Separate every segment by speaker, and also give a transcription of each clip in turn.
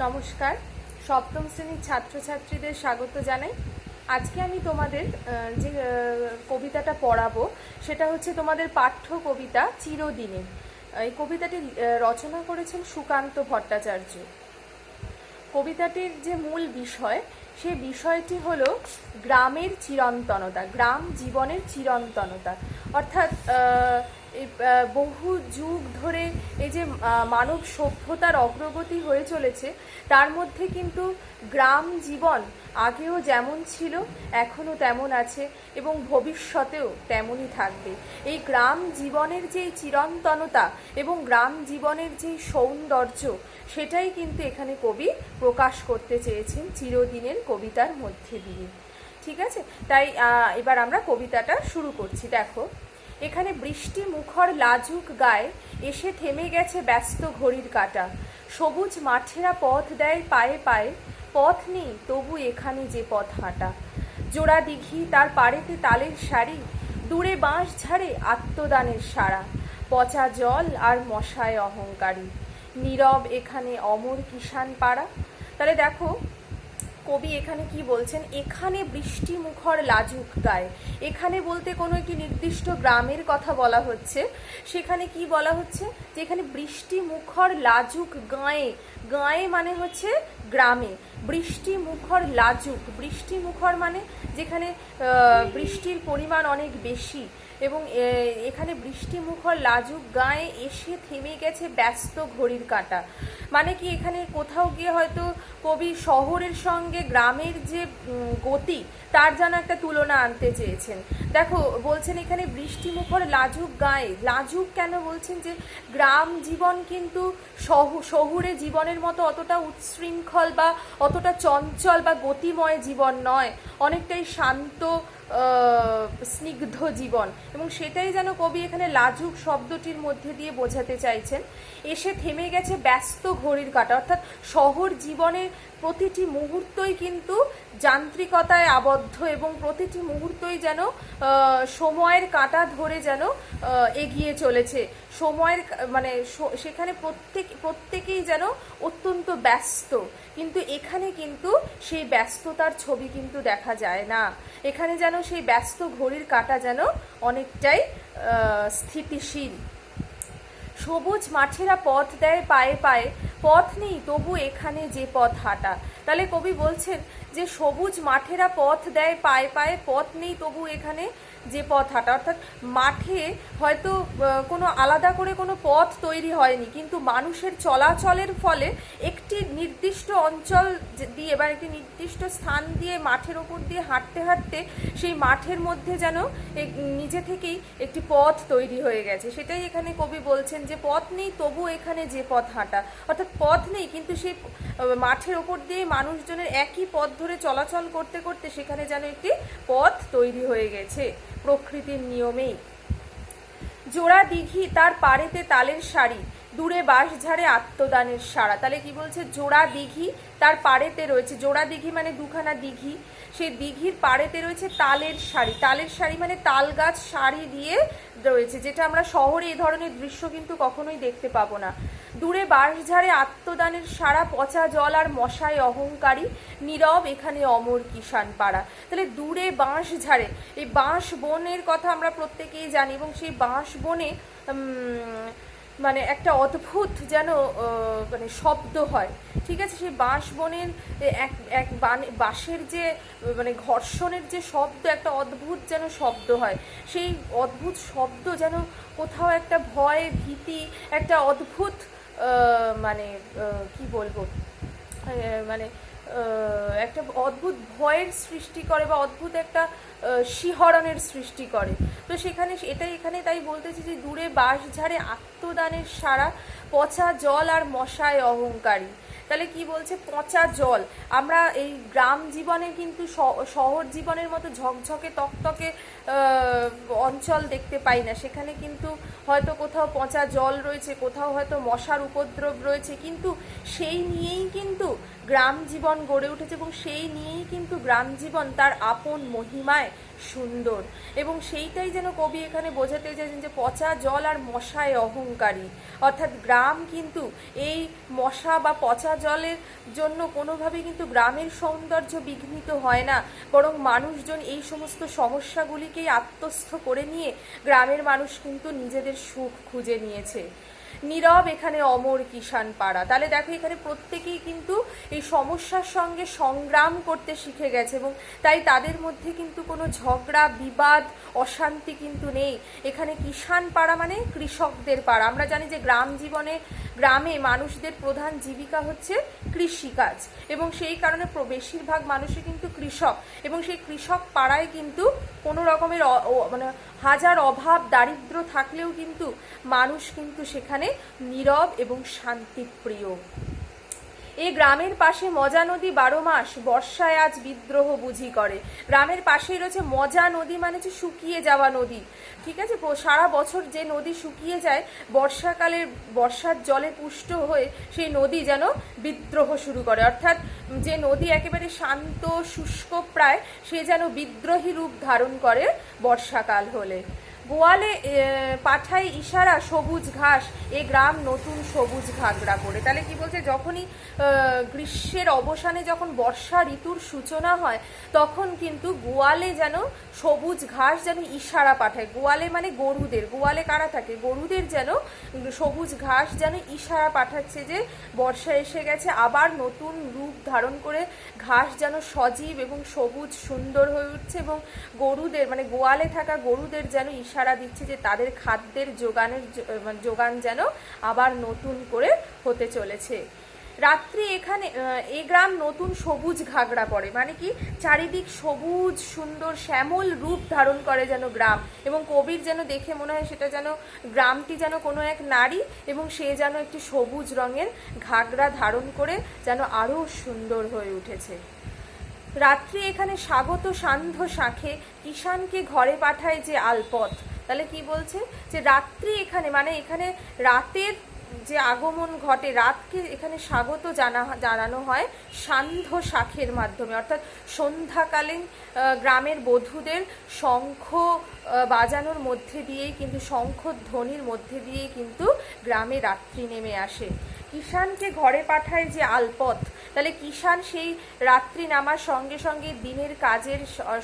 Speaker 1: নমস্কার, সপ্তম শ্রেণীর ছাত্রছাত্রীদের স্বাগত জানাই। আজকে আমি তোমাদের যে কবিতাটা পড়াবো সেটা হচ্ছে তোমাদের পাঠ্য কবিতা চিরদিনে। এই কবিতাটি রচনা করেছেন সুকান্ত ভট্টাচার্য। কবিতাটির যে মূল বিষয়, সে বিষয়টি হলো গ্রামের চিরন্তনতা, গ্রাম জীবনের চিরন্তনতা। অর্থাৎ এই বহু যুগ ধরে এই যে মানব সভ্যতার অগ্রগতি হয়ে চলেছে, তার মধ্যে কিন্তু গ্রাম জীবন আগেও যেমন ছিল এখনও তেমন আছে এবং ভবিষ্যতেও তেমনই থাকবে। এই গ্রাম জীবনের যেই চিরন্তনতা এবং গ্রাম জীবনের যেই সৌন্দর্য, সেটাই কিন্তু এখানে কবি প্রকাশ করতে চেয়েছেন চিরদিনের কবিতার মধ্যে দিয়ে। ঠিক আছে, তাই এবার আমরা কবিতাটা শুরু করছি। দেখো, এখানে বৃষ্টি মুখর লাজুক গায়ে এসে থেমে গেছে ব্যস্ত ঘড়ির কাঁটা। সবুজ মাঠেরা পথ দেয় পায়ে পায়ে, পথ নেই তবু এখানে যে পথ হাঁটা। জোড়া দিঘি তার পাড়েতে তালের শাড়ি, দূরে বাঁশ ঝাড়ে আত্মদানের সাড়া। পচা জল আর মশায় অহংকারী, নীরব এখানে অমর কিষান পাড়া। তাহলে দেখো, কবি এখানে কি বলছেন, এখানে বৃষ্টি মুখর লাজুক গায়ে। এখানে বলতে কোনো একটি নির্দিষ্ট গ্রামের কথা বলা হচ্ছে। সেখানে কি বলা হচ্ছে, যে এখানে বৃষ্টি মুখর লাজুক গায়ে, গায়ে মানে হচ্ছে গ্রামে, বৃষ্টি মুখর লাজুক, বৃষ্টি মুখর মানে যেখানে বৃষ্টির পরিমাণ অনেক বেশি, এবং এখানে বৃষ্টি মুখর লাজুক গায়ে এসে থেমে গেছে ব্যস্ত ঘড়ির কাঁটা। মানে কি, এখানে কোথাও গিয়ে হয়তো কবি শহরের সঙ্গে গ্রামের যে গতি, তার যেন একটা তুলনা আনতে চেয়েছেন। দেখো, বলছেন এখানে বৃষ্টি মুখর লাজুক গায়ে। লাজুক কেন বলছেন, যে গ্রাম জীবন কিন্তু শহুরে জীবনের মতো অতটা উচ্ছৃঙ্খল বা অতটা চঞ্চল বা গতিময় জীবন নয়, অনেকটাই শান্ত স্নিগ্ধ জীবন, এবং সেটাই যেন কবি এখানে লাজুক শব্দটির মধ্যে দিয়ে বোঝাতে চাইছেন। এসে থেমে গেছে ব্যস্ত ঘড়ির কাঁটা, অর্থাৎ শহর জীবনের প্রতিটি মুহূর্তই কিন্তু যান্ত্রিকতায় আবদ্ধ এবং প্রতিটি মুহূর্তই যেন সময়ের কাঁটা ধরে যেন এগিয়ে চলেছে। সময়ের মানে সেখানে প্রত্যেকেই যেন অত্যন্ত ব্যস্ত, কিন্তু এখানে কিন্তু সেই ব্যস্ততার ছবি কিন্তু দেখা যায় না। এখানে যেন সেই ব্যস্ত ঘড়ির কাঁটা যেন অনেকটাই স্থিতিশীল। সবুজ মাঠেরা পথ দেয় পায়ে পায়ে, পথ নেই তবু এখানে যে পথ হাঁটা। তাহলে কবি বলছেন যে সবুজ মাঠেরা পথ দেয় পায়ে পায়ে, পথ নেই তবু এখানে যে পথ হাঁটা। অর্থাৎ মাঠে হয়তো কোনো আলাদা করে কোনো পথ তৈরি হয়নি, কিন্তু মানুষের চলাচলের ফলে একটি নির্দিষ্ট অঞ্চল দিয়ে বা একটি নির্দিষ্ট স্থান দিয়ে মাঠের ওপর দিয়ে হাঁটতে হাঁটতে সেই মাঠের মধ্যে যেন নিজে থেকেই একটি পথ তৈরি হয়ে গেছে। সেটাই এখানে কবি বলছেন যে পথ নেই তবু এখানে যে পথ হাঁটা। অর্থাৎ পথ নেই, কিন্তু সেই মাঠের ওপর দিয়ে মানুষজনের একই পথ ধরে চলাচল করতে করতে সেখানে যেন একটি পথ তৈরি হয়ে গেছে প্রকৃতির নিয়মেই। জোড়া দিঘি তার পাড়েতে তালের শাড়ি, দূরে বাঁশ ঝাড়ে আত্মদানের সাড়া। তাহলে কি বলছে, জোড়া দিঘি তার পাড়েতে রয়েছে, জোড়া দিঘি মানে দুখানা দিঘি, সেই দিঘির পাড়েতে রয়েছে তালের শাড়ি। তালের শাড়ি মানে তাল গাছ শাড়ি দিয়ে রয়েছে, যেটা আমরা শহরে এই ধরনের দৃশ্য কিন্তু কখনোই দেখতে পাবো না। দূরে বাঁশ ঝাড়ে আত্মদানের সারা, পচা জল আর মশায় অহংকারী, নীরব এখানে অমর কিষান পাড়া। তাহলে দূরে বাঁশ ঝাড়ে, এই বাঁশ বনের কথা আমরা প্রত্যেকেই জানি, এবং সেই বাঁশ বনে মানে একটা অদ্ভুত যেন মানে শব্দ হয়। ঠিক আছে, সেই বাঁশ বনের এক বাঁশের যে মানে ঘর্ষণের যে শব্দ, একটা অদ্ভুত যেন শব্দ হয়। সেই অদ্ভুত শব্দ যেন কোথাও একটা ভয় ভীতি, একটা অদ্ভুত মানে কি বলবো, মানে একটা অদ্ভুত ভয়ের সৃষ্টি করে বা অদ্ভুত একটা শিহরণের সৃষ্টি করে। তো সেখানে এখানে তাই বলতেছি যে দূরে বাঁশ ঝাড়ে আত্মদানের সাড়া, পচা জল আর মশায় অহংকারী। তাহলে কি বলছে, পচা জল। আমরা এই গ্রাম জীবনে কিন্তু শহর জীবনের মতো ঝকঝকে তকতকে অঞ্চল দেখতে পাই না। সেখানে কিন্তু হয়তো কোথাও পচা জল রয়েছে, কোথাও হয়তো মশার উপদ্রব রয়েছে, কিন্তু সেই নিয়েই কিন্তু গ্রাম জীবন গড়ে উঠেছে, এবং সেই নিয়েই কিন্তু গ্রাম জীবন তার আপন মহিমায় সুন্দর। এবং সেইটাই যেন কবি এখানে বোঝাতে চাইছেন যে পচা জল আর মশায় অহংকারী। অর্থাৎ গ্রাম কিন্তু এই মশা বা পচা জলের জন্য কোনোভাবেই কিন্তু গ্রামের সৌন্দর্য বিঘ্নিত হয় না, বরং মানুষজন এই সমস্ত সমস্যাগুলিকেই আত্মস্থ করে নিয়ে গ্রামের মানুষ কিন্তু নিজেদের সুখ খুঁজে নিয়েছে। নীরব এখানে অমর কিষাণ পাড়া। তাহলে দেখো এখানে প্রত্যেকেই কিন্তু এই সমস্যার সঙ্গে সংগ্রাম করতে শিখে গেছে, এবং তাই তাদের মধ্যে কিন্তু কোনো ঝগড়া বিবাদ অশান্তি কিন্তু নেই। এখানে কিষাণ পাড়া মানে কৃষকদের পাড়া। আমরা জানি যে গ্রামে মানুষদের প্রধান জীবিকা হচ্ছে কৃষিকাজ, এবং সেই কারণে বেশিরভাগ মানুষই কিন্তু কৃষক, এবং সেই কৃষক পাড়ায় কিন্তু কোনো রকমের মানে হাজার অভাব দারিদ্র থাকলেও কিন্তু মানুষ কিন্তু সেখানে নীরব এবং শান্তিপ্রিয়। এই গ্রামের পাশে মজা নদী 12 মাস, বর্ষায় আজ বিদ্রোহ বুঝি করে। গ্রামের পাশেই রয়েছে মজা নদী, মানে হচ্ছে শুকিয়ে যাওয়া নদী, ঠিক আছে। সারা বছর যে নদী শুকিয়ে যায়, বর্ষার জলে পুষ্ট হয়ে সেই নদী যেন বিদ্রোহ শুরু করে, অর্থাৎ যে নদী একেবারে শান্ত শুষ্ক প্রায়, সে যেন বিদ্রোহী রূপ ধারণ করে বর্ষাকাল হলে। গোয়ালে পাঠায় ইশারা সবুজ ঘাস, এ গ্রাম নতুন সবুজ ঘাগড়া করে। তাহলে কি বলছে, যখনই গ্রীষ্মের অবসানে যখন বর্ষা ঋতুর সূচনা হয়, তখন কিন্তু গোয়ালে যেন সবুজ ঘাস যেন ইশারা পাঠায়। গোয়ালে মানে গরুদের, গোয়ালে কারা থাকে, গরুদের যেন সবুজ ঘাস যেন ইশারা পাঠাচ্ছে যে বর্ষা এসে গেছে, আবার নতুন রূপ ধারণ করে ঘাস যেন সজীব এবং সবুজ সুন্দর হয়ে উঠছে, এবং গরুদের মানে গোয়ালে থাকা গরুদের যেন ইশারা দিচ্ছে যে তাদের খাদ্যের যোগান যেন আবার নতুন করে হতে চলেছে। রাত্রি এখানে এ গ্রাম নতুন সবুজ ঘাগড়া পড়ে, মানে কি চারিদিক সবুজ সুন্দর শ্যামল রূপ ধারণ করে যেন গ্রাম, এবং কবির যেন দেখে মনে হয় সেটা যেন গ্রামটি যেন কোনো এক নারী, এবং সে যেন একটি সবুজ রঙের ঘাগড়া ধারণ করে যেন আরও সুন্দর হয়ে উঠেছে। রাত্রি এখানে স্বাগত সান্ধ্য শাঁখে, কিষাণকে ঘরে পাঠায় যে আলপথ। তাহলে কি বলছে, যে রাত্রি এখানে মানে এখানে রাতের যে আগমন ঘটে, রাতকে এখানে স্বাগত জানানো হয় সান্ধ্য শাঁখের মাধ্যমে, অর্থাৎ সন্ধ্যাকালীন গ্রামের বধূদের শঙ্খ বাজানোর মধ্যে দিয়েই কিন্তু, শঙ্খ ধ্বনির মধ্যে দিয়েই কিন্তু গ্রামে রাত্রি নেমে আসে। কিষাণকে ঘরে পাঠায় যে আলপথ, তাহলে কিষাণ সেই রাত্রি নামার সঙ্গে সঙ্গে দিনের কাজের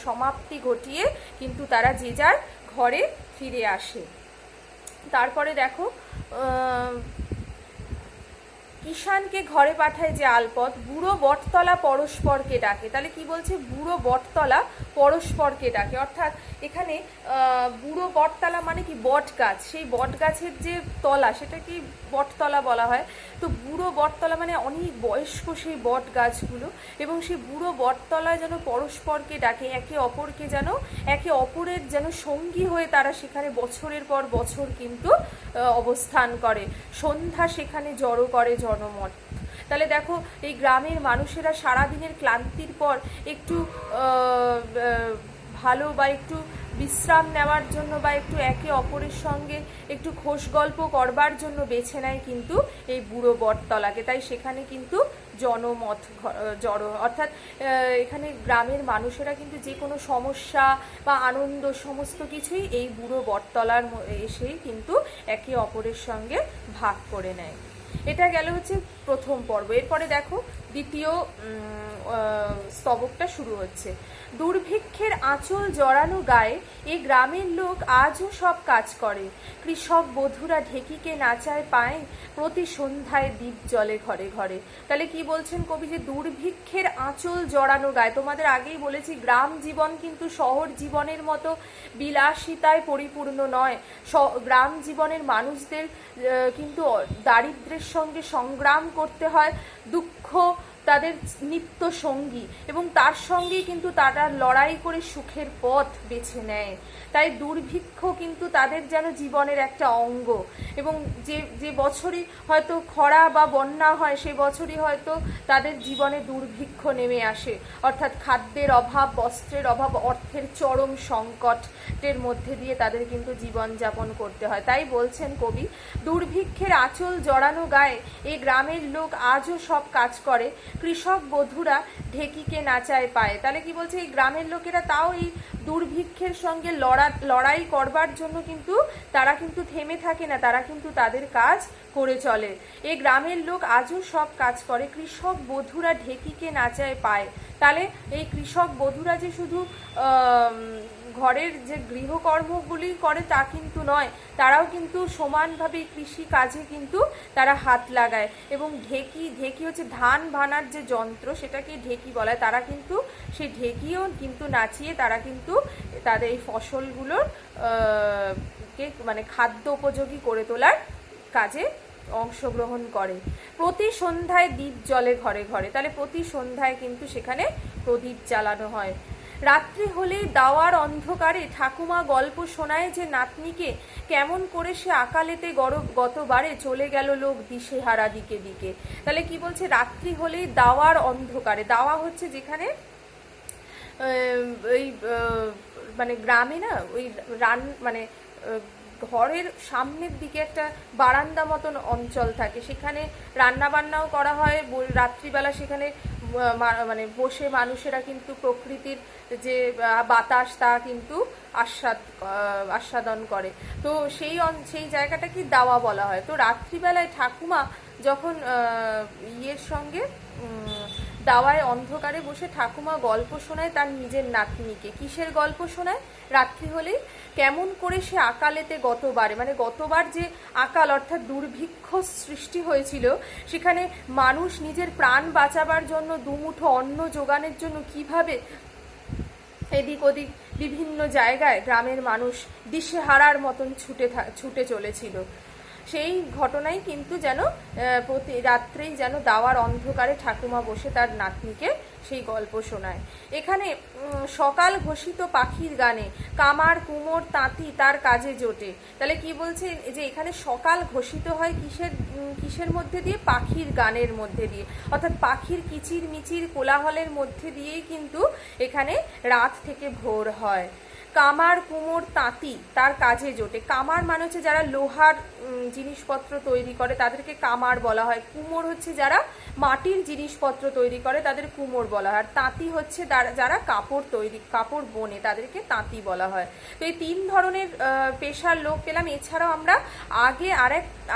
Speaker 1: সমাপ্তি ঘটিয়ে কিন্তু তারা যে যার ঘরে ফিরে আসে। তারপরে দেখো কিষাণকে ঘরে পাঠায় যে আলপথ, বুড়ো বটতলা পরস্পরকে ডাকে। তাহলে কি বলছে, বুড়ো বটতলা পরস্পরকে ডাকে, অর্থাৎ এখানে বুড়ো বটতলা মানে কি বট গাছ, সেই বট গাছের যে তলা সেটা কি বটতলা বলা হয়। তো বুড়ো বটতলা মানে অনেক বয়স্ক সেই বট গাছগুলো, এবং সেই বুড়ো বটতলায় যেন পরস্পরকে ডাকে, একে অপরের যেন সঙ্গী হয়ে তারা সেখানে বছরের পর বছর কিন্তু অবস্থান করে। সন্ধ্যা সেখানে জড়ো করে জনমত। তাহলে দেখো এই গ্রামের মানুষেরা সারাদিনের ক্লান্তির পর একটু ভালো বা একটু বিশ্রাম নেওয়ার জন্য বা একটু একে অপরের সঙ্গে একটু খোশ গল্প করবার জন্য বেছে নেয় কিন্তু এই বুড়ো বটতলাকে। তাই সেখানে কিন্তু জনমত জড়ো, অর্থাৎ এখানে গ্রামের মানুষেরা কিন্তু যে কোনো সমস্যা বা আনন্দ সমস্ত কিছুই এই বুড়ো বটতলার এসেই কিন্তু একে অপরের সঙ্গে ভাগ করে নেয়। এটা গেল হচ্ছে প্রথম পর্ব। এরপরে দেখো দ্বিতীয় স্তবকটা শুরু হচ্ছে। দুর্ভিক্ষের আঁচল জড়ানো গায়ে এ গ্রামের লোক আজও সব কাজ করে, কৃষক বধূরা ঢেকিকে নাচায় পায়, প্রতি সন্ধ্যায় দ্বীপ জ্বলে ঘরে ঘরে। তাহলে কি বলছেন কবি, যে দুর্ভিক্ষের আঁচল জড়ানো গায়ে। তোমাদের আগেই বলেছি গ্রাম জীবন কিন্তু শহর জীবনের মতো বিলাসিতায় পরিপূর্ণ নয়। গ্রাম জীবনের মানুষদের কিন্তু দারিদ্র্যের সঙ্গে সংগ্রাম করতে হয়, দুঃখ তাদের নিত্য সঙ্গী, এবং তার সঙ্গেই কিন্তু তারা লড়াই করে সুখের পথ বেছে নেয়। তাই দুর্ভিক্ষ কিন্তু তাদের যেন জীবনের একটা অঙ্গ, এবং যে বছরই হয়তো খরা বা বন্যা হয় সে বছরই হয়তো তাদের জীবনে দুর্ভিক্ষ নেমে আসে, অর্থাৎ খাদ্যের অভাব, বস্ত্রের অভাব, অর্থের চরম সংকটের মধ্যে দিয়ে তাদের কিন্তু জীবনযাপন করতে হয়। তাই বলছেন কবি, দুর্ভিক্ষের আঁচল জড়ানো গায়ে এ গ্রামের লোক আজও সব কাজ করে, কৃষক বধূরা ঢেকিকে নাচায় পায়। তাহলে কি বলছে, এই গ্রামের লোকেরা তাও এই দুর্ভিক্ষের সঙ্গে লড়াই করবার জন্য কিন্তু তারা কিন্তু থেমে থাকে না, তারা কিন্তু তাদের কাজ করে চলে। এই গ্রামের লোক আজও সব কাজ করে, কৃষক বধূরা ঢেকিকে নাচায় পায়। তাহলে এই কৃষক বধূরা যে শুধু ঘরের যে গৃহকর্মগুলি করে তা কিন্তু নয়, তারাও কিন্তু সমানভাবে কৃষি কাজে কিন্তু তারা হাত লাগায়। এবং ঢেকি হচ্ছে ধান ভানার যে যন্ত্র, সেটাকে ঢেকি বলা হয়। তারা কিন্তু সেই ঢেকিও কিন্তু নাচিয়ে তারা কিন্তু তাদের এই ফসলগুলোর কে মানে খাদ্য উপযোগী করে তোলার কাজে অংশগ্রহণ করে। প্রতি সন্ধ্যায় দ্বীপ জ্বলে ঘরে ঘরে। তাহলে প্রতি সন্ধ্যায় কিন্তু সেখানে প্রদীপ জ্বালানো হয়। রাত্রি হলেই দাওয়ার অন্ধকারে ঠাকুমা গল্প শোনায় যে নাতনিকে, কেমন করে সে আকালেতে গতবারে চলে গেল লোক দিশেহারা দিকে দিকে। তাহলে কি বলছে, রাত্রি হলেই দাওয়ার অন্ধকারে, দাওয়া হচ্ছে যেখানে ওই মানে গ্রামে না ওই মানে ঘরের সামনের দিকে একটা বারান্দা মতন অঞ্চল থাকে, সেখানে রান্না বান্নাও করা হয় রাত্রিবেলা। সেখানে মানে বসে মানুষেরা কিন্তু প্রকৃতির যে বাতাস তা কিন্তু আস্বাদন করে। তো সেই জায়গাটাকে দাওয়া বলা হয়। তো রাত্রিবেলায় ঠাকুমা যখন ইয়ের সঙ্গে দাওয়ায় অন্ধকারে বসে ঠাকুমা গল্প শোনায় তার নিজের নাতনিকে। কিসের গল্প শোনায়? রাত্রি হলেই কেমন করে সে আকালেতে গতবারে, মানে গতবার যে আকাল অর্থাৎ দুর্ভিক্ষ সৃষ্টি হয়েছিল, সেখানে মানুষ নিজের প্রাণ বাঁচাবার জন্য দুমুঠো অন্ন জোগানের জন্য কিভাবে এদিক ওদিক বিভিন্ন জায়গায় গ্রামের মানুষ দিশেহারার মতন ছুটে চলেছিল, সেই ঘটনাই কিন্তু যেন প্রতি রাত্রেই যেন দাওয়ার অন্ধকারে ঠাকুমা বসে তার নাতনিকে সেই গল্প শোনায়। এখানে সকাল ঘোষিত পাখির গানে কামার কুমোর তাঁতি তার কাজে জোটে। তাহলে কি বলছে, যে এখানে সকাল ঘোষিত হয় কিসের মধ্যে দিয়ে? পাখির গানের মধ্যে দিয়ে, অর্থাৎ পাখির কিচির মিচির কোলাহলের মধ্যে দিয়েই কিন্তু এখানে রাত থেকে ভোর হয়। কামার কুমোর তাঁতি তার কাজে জোটে। কামার মানে হচ্ছে যারা লোহার জিনিসপত্র তৈরি করে তাদেরকে কামার বলা হয়। কুমোর হচ্ছে যারা মাটির জিনিসপত্র তৈরি করে তাদের কুমোর বলা হয়। আর তাঁতি হচ্ছে যারা কাপড় বোনে তাদেরকে তাঁতি বলা হয়। তো এই তিন ধরনের পেশার লোক পেলাম। এছাড়াও আমরা আগে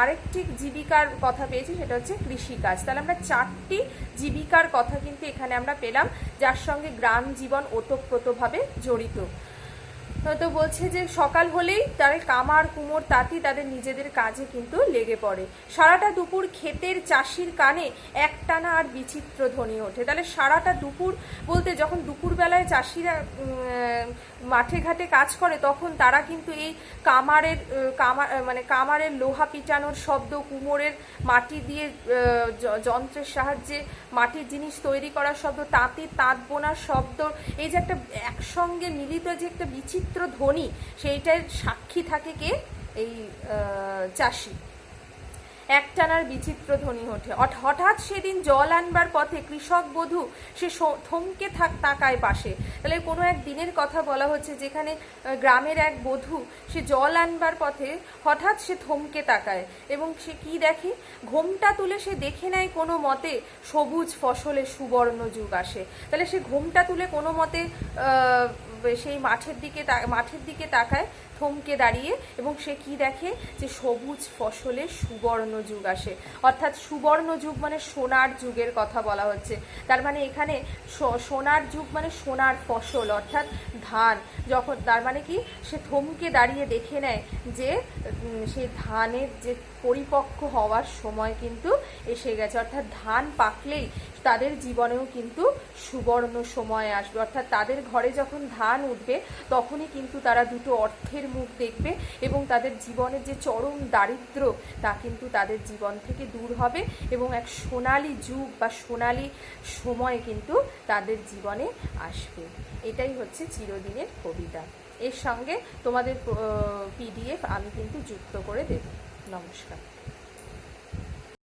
Speaker 1: আরেকটি জীবিকার কথা পেয়েছি, সেটা হচ্ছে কৃষিকাজ। তাহলে আমরা 4টি জীবিকার কথা কিন্তু এখানে আমরা পেলাম, যার সঙ্গে গ্রাম জীবন ওতপ্রোতভাবে জড়িত। তো বলছে যে সকাল হলেই তারা কামার কুমোর তাঁতি তাদের নিজেদের কাজে কিন্তু লেগে পড়ে। সারাটা দুপুর ক্ষেতের চাষির কানে একটানা আর বিচিত্র ধ্বনি ওঠে। তাহলে সারাটা দুপুর বলতে যখন দুপুরবেলায় চাষিরা মাঠে ঘাটে কাজ করে, তখন তারা কিন্তু এই কামারের লোহা পিটানোর শব্দ, কুমোরের মাটি দিয়ে যন্ত্রের সাহায্যে মাটির জিনিস তৈরি করার শব্দ, তাঁতির তাঁত বোনার শব্দ, এই যে একটা একসঙ্গে মিলিত যে একটা বিচিত্র ধ্বনি, সেইটার সাক্ষী থাকে কে? এই চাষি। একটানার বিচিত্র ধ্বনি ওঠে। হঠাৎ সেদিন জল আনবার পথে কৃষক বধূ সে থমকে তাকায় পাশে। তাহলে কোনো এক দিনের কথা বলা হচ্ছে, যেখানে গ্রামের এক বধূ সে জল আনবার পথে হঠাৎ সে থমকে তাকায় এবং সে কি দেখে? ঘোমটা তুলে সে দেখে নেয় কোনো মতে সবুজ ফসলে সুবর্ণ যুগ আসে। তাহলে সে ঘোমটা তুলে কোনো মতে সেই মাঠের দিকে তাকায় থমকে দাঁড়িয়ে, এবং সে কি দেখে? যে সবুজ ফসলের সুবর্ণ যুগ আসে। অর্থাৎ সুবর্ণ যুগ মানে সোনার যুগের কথা বলা হচ্ছে। তার মানে এখানে সোনার যুগ মানে সোনার ফসল অর্থাৎ ধান। যখন তার মানে কি, সে থমকে দাঁড়িয়ে দেখে নেয় যে সেই ধানের যে পরিপক্ক হওয়ার সময় কিন্তু এসে গেছে। অর্থাৎ ধান পাকলেই তাদের জীবনেও কিন্তু সুবর্ণ সময় আসবে। অর্থাৎ তাদের ঘরে যখন ধান উঠবে তখনই কিন্তু তারা দুটো অর্থের মুখ দেখবে এবং তাদের জীবনের যে চরম দারিদ্র্য তা কিন্তু তাদের জীবন থেকে দূর হবে এবং এক সোনালী যুগ বা সোনালী সময় কিন্তু তাদের জীবনে আসবে। এটাই হচ্ছে চিরদিনের কবিতা। এর সঙ্গে তোমাদের PDF আমি কিন্তু যুক্ত করে দেব। নমস্কার।